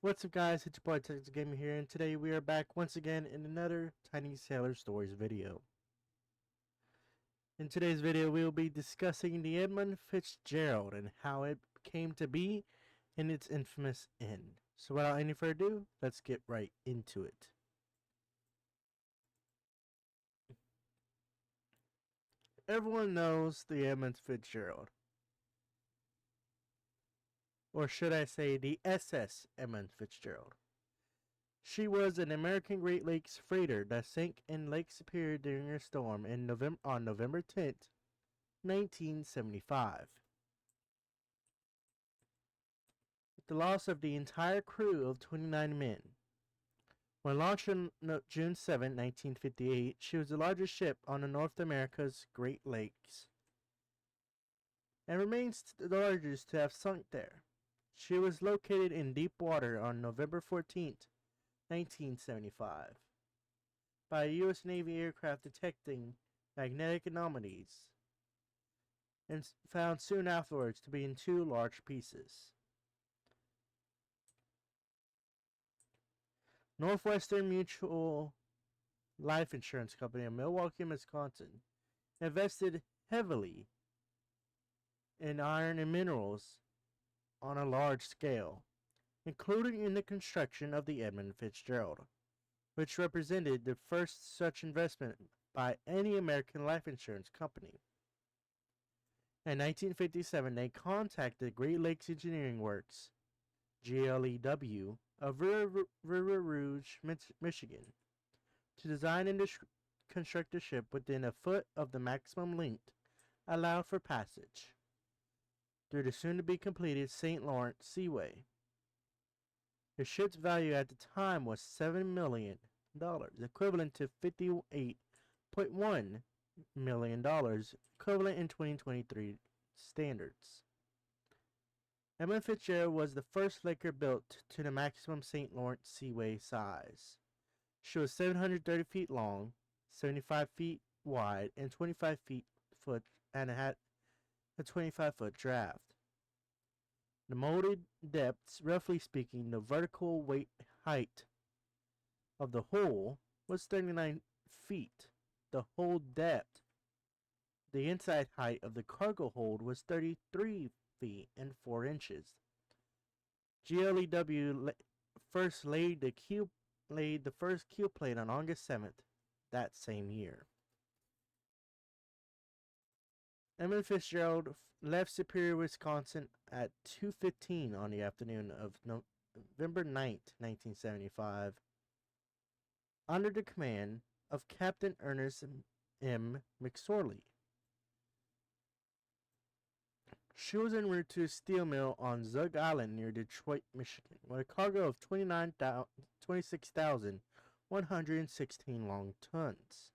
What's up, guys? It's your boy Texas Gamer here, and today we are back once again in another Tiny Sailor Stories video. In today's video, we will be discussing the Edmund Fitzgerald and how it came to be and its infamous end. So without any further ado, let's get right into it. Everyone knows the Edmund Fitzgerald. Or should I say the SS Edmund Fitzgerald. She was an American Great Lakes freighter that sank in Lake Superior during a storm on November 10th, 1975. With the loss of the entire crew of 29 men. When launched on June 7, 1958, she was the largest ship on the North America's Great Lakes and remains the largest to have sunk there. She was located in deep water on November 14th, 1975, by a U.S. Navy aircraft detecting magnetic anomalies and found soon afterwards to be in two large pieces. Northwestern Mutual Life Insurance Company of Milwaukee, Wisconsin, invested heavily in iron and minerals on a large scale, including in the construction of the Edmund Fitzgerald, which represented the first such investment by any American life insurance company. In 1957, they contacted Great Lakes Engineering Works, GLEW, of River Rouge, Michigan, to design and construct a ship within a foot of the maximum length allowed for passage through the soon-to-be-completed St. Lawrence Seaway. The ship's value at the time was $7 million, equivalent to $58.1 million, equivalent in 2023 standards. Edmund Fitzgerald was the first Laker built to the maximum St. Lawrence Seaway size. She was 730 feet long, 75 feet wide, and 25 feet foot, and it had a 25-foot draft. The molded depths, roughly speaking, the vertical weight height of the hull was 39 feet. The hull depth, the inside height of the cargo hold, was 33 feet and 4 inches. GLEW first laid the first keel plate on August 7th that same year. Edmund Fitzgerald left Superior, Wisconsin at 2:15 on the afternoon of November 9th, 1975, under the command of Captain Ernest M. McSorley. She was en route to a steel mill on Zug Island near Detroit, Michigan, with a cargo of 26,116 long tons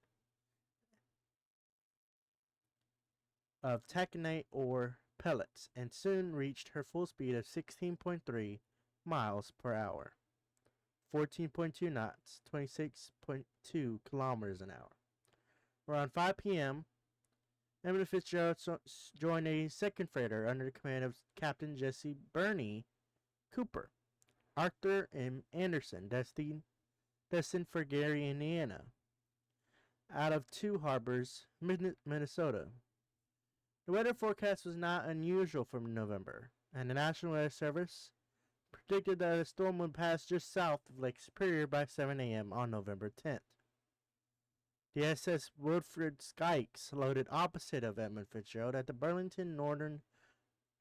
of taconite or pellets, and soon reached her full speed of 16.3 miles per hour, 14.2 knots, 26.2 kilometers an hour. Around 5 p.m., Edmund Fitzgerald joined a second freighter under the command of Captain Jesse Birney Cooper, Arthur M. Anderson, destined for Gary, Indiana, out of Two Harbors, Minnesota. The weather forecast was not unusual for November, and the National Weather Service predicted that a storm would pass just south of Lake Superior by 7 a.m. on November 10th. The SS Wilfred Skykes loaded opposite of Edmund Fitzgerald at the Burlington Northern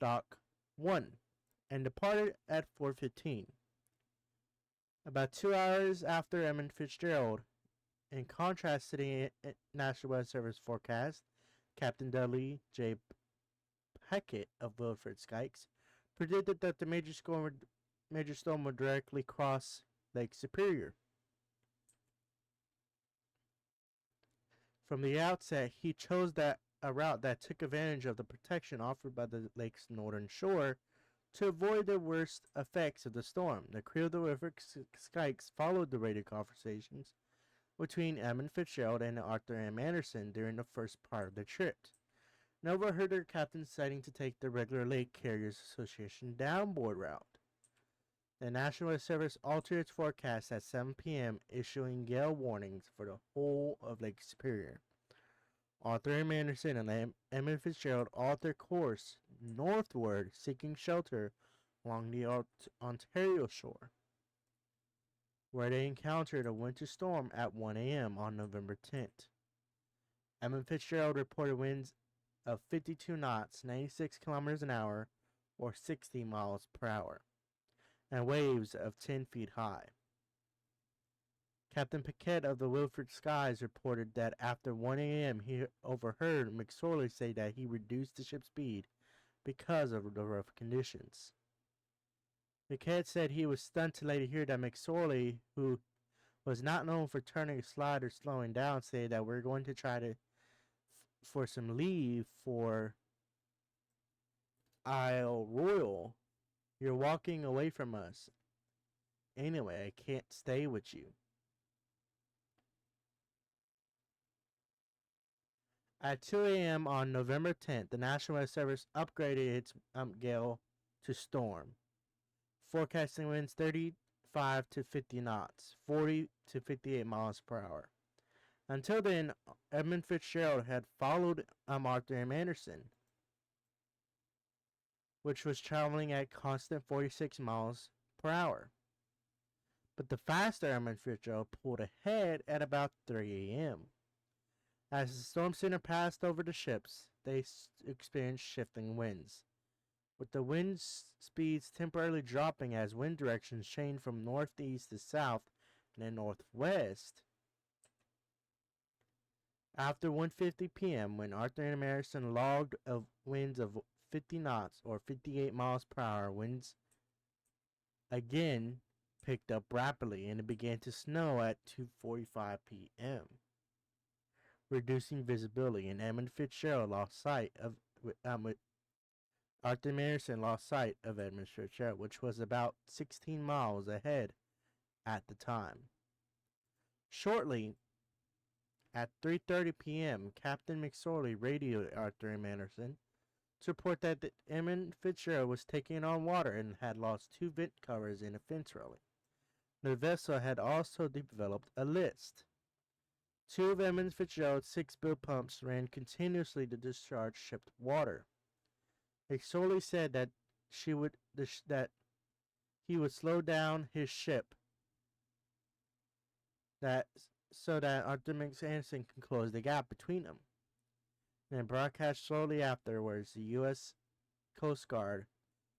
Dock 1 and departed at 4:15. About 2 hours after Edmund Fitzgerald, in contrast to the National Weather Service forecast, Captain Dudley J. Hackett of Wilfred Skykes predicted that the major storm would directly cross Lake Superior. From the outset, he chose a route that took advantage of the protection offered by the lake's northern shore to avoid the worst effects of the storm. The crew of the Wilfred Skykes followed the radio conversations between Edmund Fitzgerald and Arthur M. Anderson during the first part of the trip, and overheard their captain deciding to take the regular Lake Carriers Association downboard route. The National Weather Service altered its forecast at 7 p.m., issuing gale warnings for the whole of Lake Superior. Arthur M. Anderson and Edmund Fitzgerald altered course northward, seeking shelter along the Ontario shore, where they encountered a winter storm at 1 a.m. on November 10th. Edmund Fitzgerald reported winds of 52 knots, 96 kilometers an hour, or 60 miles per hour, and waves of 10 feet high. Captain Paquette of the Wilfrid Skies reported that after 1 a.m. he overheard McSorley say that he reduced the ship's speed because of the rough conditions. Paquette said he was stunned to later hear that McSorley, who was not known for turning aside or slowing down, said that we're going to try to for some leave for Isle Royal. You're walking away from us. Anyway, I can't stay with you. At 2 a.m. on November 10th, the National Weather Service upgraded its gale to storm, forecasting winds 35 to 50 knots, 40 to 58 miles per hour. Until then, Edmund Fitzgerald had followed Arthur M. Anderson, which was traveling at constant 46 miles per hour. But the faster Edmund Fitzgerald pulled ahead at about 3 a.m. As the storm center passed over the ships, they experienced shifting winds, with the wind speeds temporarily dropping as wind directions changed from northeast to south and then northwest. After 1:50 p.m., when Arthur and Anderson logged of winds of 50 knots or 58 miles per hour, winds again picked up rapidly and it began to snow at 2:45 p.m., reducing visibility, and Edmund Fitzgerald lost sight of Arthur Anderson lost sight of Edmund Fitzgerald, which was about 16 miles ahead at the time. Shortly at 3:30 p.m., Captain McSorley radioed Arthur M. Anderson to report that Edmund Fitzgerald was taking on water and had lost 2 vent covers in a fence railing. The vessel had also developed a list. 2 of Edmund Fitzgerald's 6 bill pumps ran continuously to discharge shipped water. McSorley said that that he would slow down his ship so that Arthur Anderson can close the gap between them. Then broadcast shortly afterwards, the U.S. Coast Guard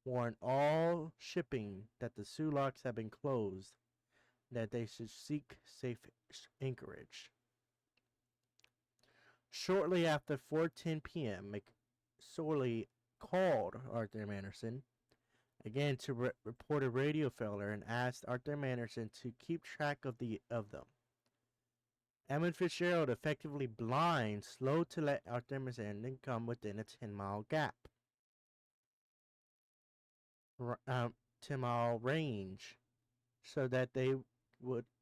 warned all shipping that the Sulaks had been closed, that they should seek safe anchorage. Shortly after 4:10 p.m., McSorley called Arthur M. Anderson again to report a radio failure and asked Arthur M. Anderson to keep track of them. Edmund Fitzgerald, effectively blind, slowed to let Arthur M. Anderson come within a 10-mile gap. 10-mile range, so that they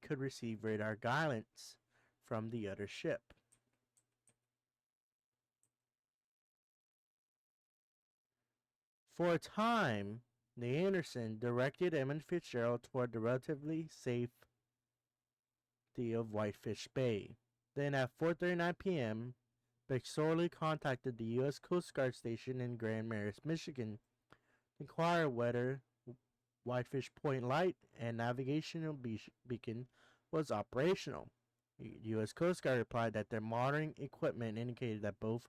could receive radar guidance from the other ship. For a time, the Anderson directed Edmund Fitzgerald toward the relatively safety of Whitefish Bay. Then at 4:39 p.m., McSorley contacted the U.S. Coast Guard station in Grand Marais, Michigan, to inquire whether Whitefish Point Light and navigational beacon was operational. The U.S. Coast Guard replied that their monitoring equipment indicated that both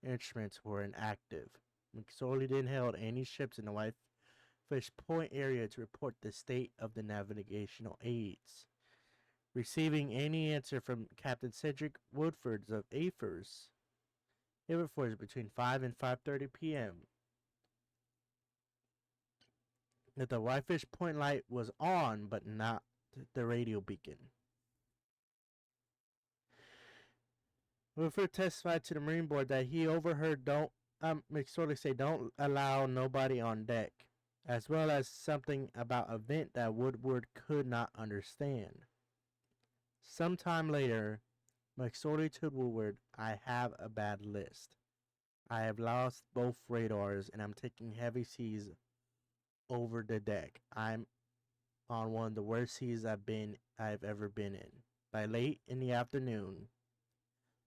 instruments were inactive. McSorley then held any ships in the Whitefish Point area to report the state of the navigational aids. Receiving any answer from Captain Cedric Woodfords of Aberfords between 5 and 5:30 p.m. that the Whitefish Point light was on, but not the radio beacon. Woodford testified to the Marine Board that he overheard McSorley say don't allow nobody on deck, as well as something about a vent that Woodward could not understand. Sometime later, McSorley told Woodward, I have a bad list. I have lost both radars and I'm taking heavy seas over the deck. I'm on one of the worst seas I've ever been in. By late in the afternoon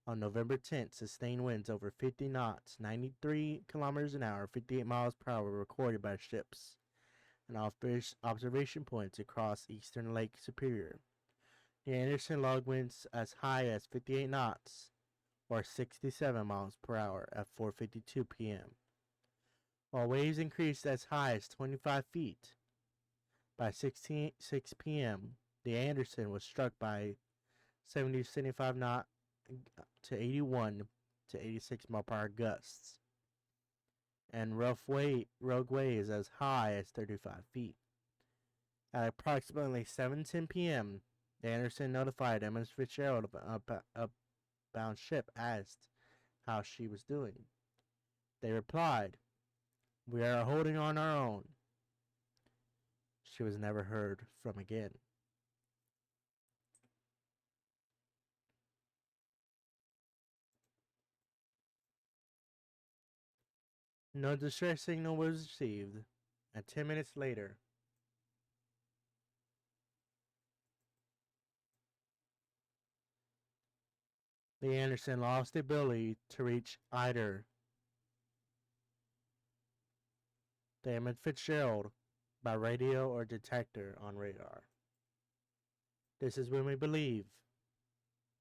on November 10th, sustained winds over 50 knots, 93 kilometers an hour, 58 miles per hour were recorded by ships and observation points across eastern Lake Superior. The Anderson logged winds as high as 58 knots or 67 miles per hour at 4:52 p.m., while waves increased as high as 25 feet. By 6 p.m., the Anderson was struck by 70 to 75 knot to 81 to 86 mile per hour gusts, and rogue waves as high as 35 feet. At approximately 7:10 p.m., the Anderson notified Edmund Fitzgerald of an upbound ship, asked how she was doing. They replied, "We are holding on our own." She was never heard from again. No distress signal was received, and 10 minutes later, the Anderson lost the ability to reach either the Edmund Fitzgerald by radio or detector on radar. This is when we believe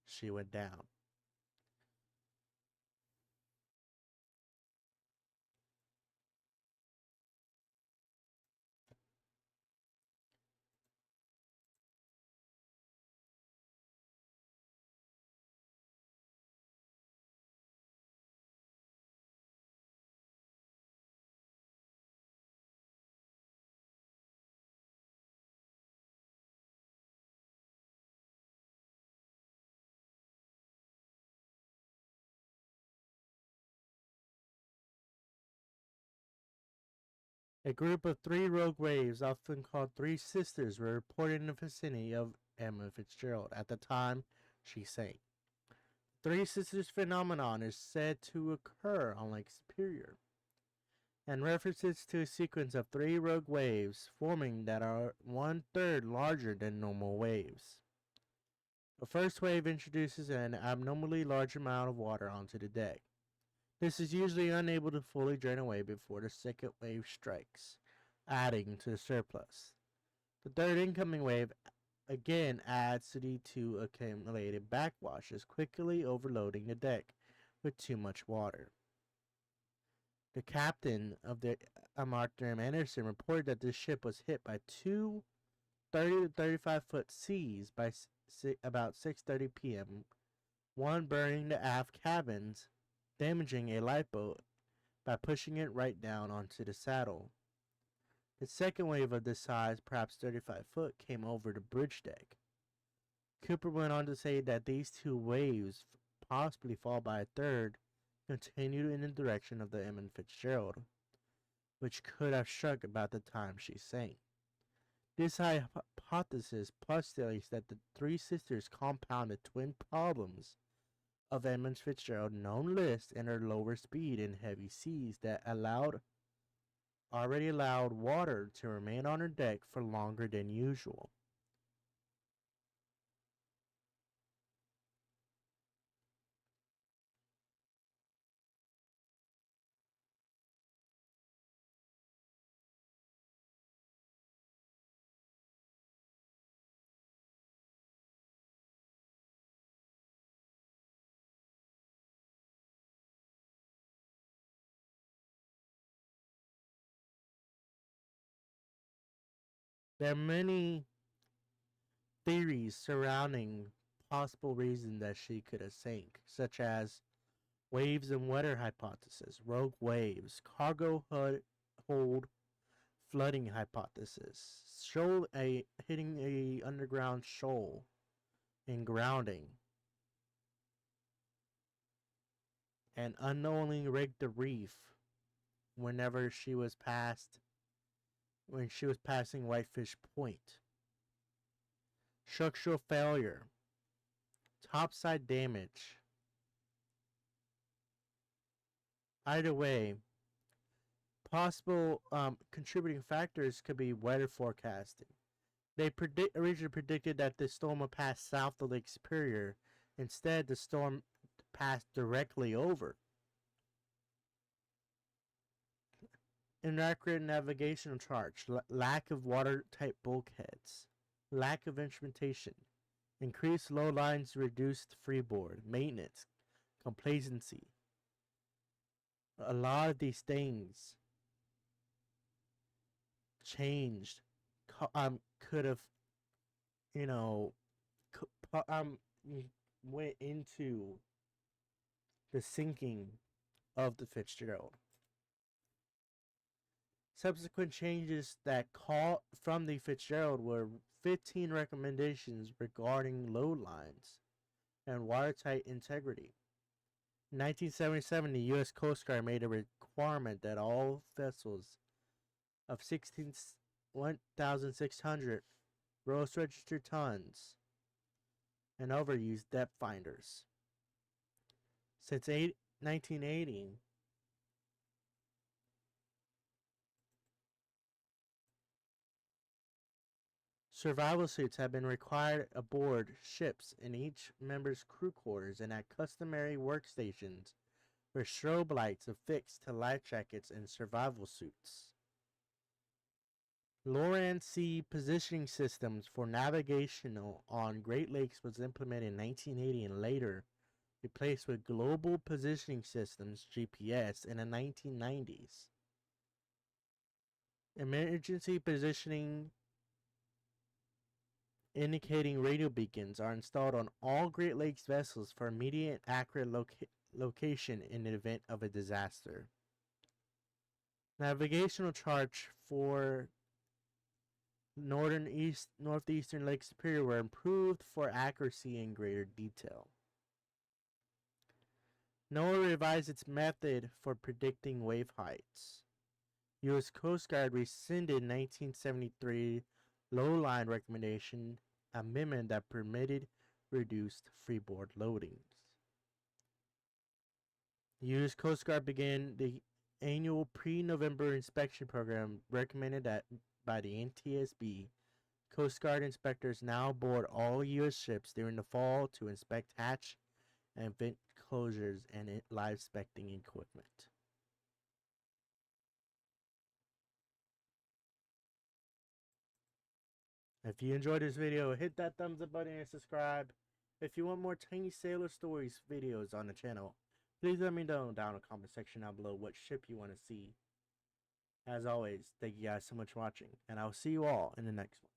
she went down. A group of three rogue waves, often called Three Sisters, were reported in the vicinity of Emma Fitzgerald at the time she sank. Three Sisters phenomenon is said to occur on Lake Superior, and references to a sequence of three rogue waves forming that are 1/3 larger than normal waves. The first wave introduces an abnormally large amount of water onto the deck. This is usually unable to fully drain away before the second wave strikes, adding to the surplus. The third incoming wave again adds to the two accumulated backwashes, quickly overloading the deck with too much water. The captain of the Arthur M. Anderson reported that this ship was hit by two 30 to 35 foot seas by about 6:30 p.m., one burning the aft cabins, damaging a lifeboat by pushing it right down onto the saddle. The second wave of this size, perhaps 35 foot, came over the bridge deck. Cooper went on to say that these two waves, possibly followed by a third, continued in the direction of the Edmund Fitzgerald, which could have struck about the time she sank. This hypothesis postulates that the Three Sisters compounded twin problems of Edmund Fitzgerald's known list and her lower speed in heavy seas that already allowed water to remain on her deck for longer than usual. There are many theories surrounding possible reasons that she could have sank, such as waves and weather hypothesis, rogue waves, cargo hold flooding hypothesis, hitting a underground shoal, and grounding, and unknowingly rigged the reef whenever when she was passing Whitefish Point. Structural failure, topside damage. Either way, possible contributing factors could be weather forecasting. They originally predicted that the storm would pass south of Lake Superior. Instead, the storm passed directly over. Inaccurate navigational charts, lack of watertight bulkheads, lack of instrumentation, increased load lines, reduced freeboard, maintenance, complacency. A lot of these things changed. Could have, you know, went into the sinking of the Fitzgerald. Subsequent changes that call from the Fitzgerald were 15 recommendations regarding load lines and watertight integrity. In 1977, the U.S. Coast Guard made a requirement that all vessels of 1,600 gross registered tons and over use depth finders. Since 1980, survival suits have been required aboard ships in each member's crew quarters and at customary workstations where strobe lights affixed to life jackets and survival suits. Low-and-sea positioning systems for navigation on Great Lakes was implemented in 1980 and later replaced with Global Positioning Systems (GPS) in the 1990s. Emergency positioning indicating radio beacons are installed on all Great Lakes vessels for immediate accurate location in the event of a disaster. Navigational charts for northeastern Lake Superior were improved for accuracy and greater detail. NOAA revised its method for predicting wave heights. U.S. Coast Guard rescinded 1973 low-line recommendation amendment that permitted reduced freeboard loadings. The U.S. Coast Guard began the annual pre-November inspection program recommended by the NTSB. Coast Guard inspectors now board all U.S. ships during the fall to inspect hatch and vent closures and live inspecting equipment. If you enjoyed this video, hit that thumbs up button and subscribe. If you want more Tiny Sailor Stories videos on the channel, please let me know down in the comment section down below what ship you want to see. As always, thank you guys so much for watching, and I'll see you all in the next one.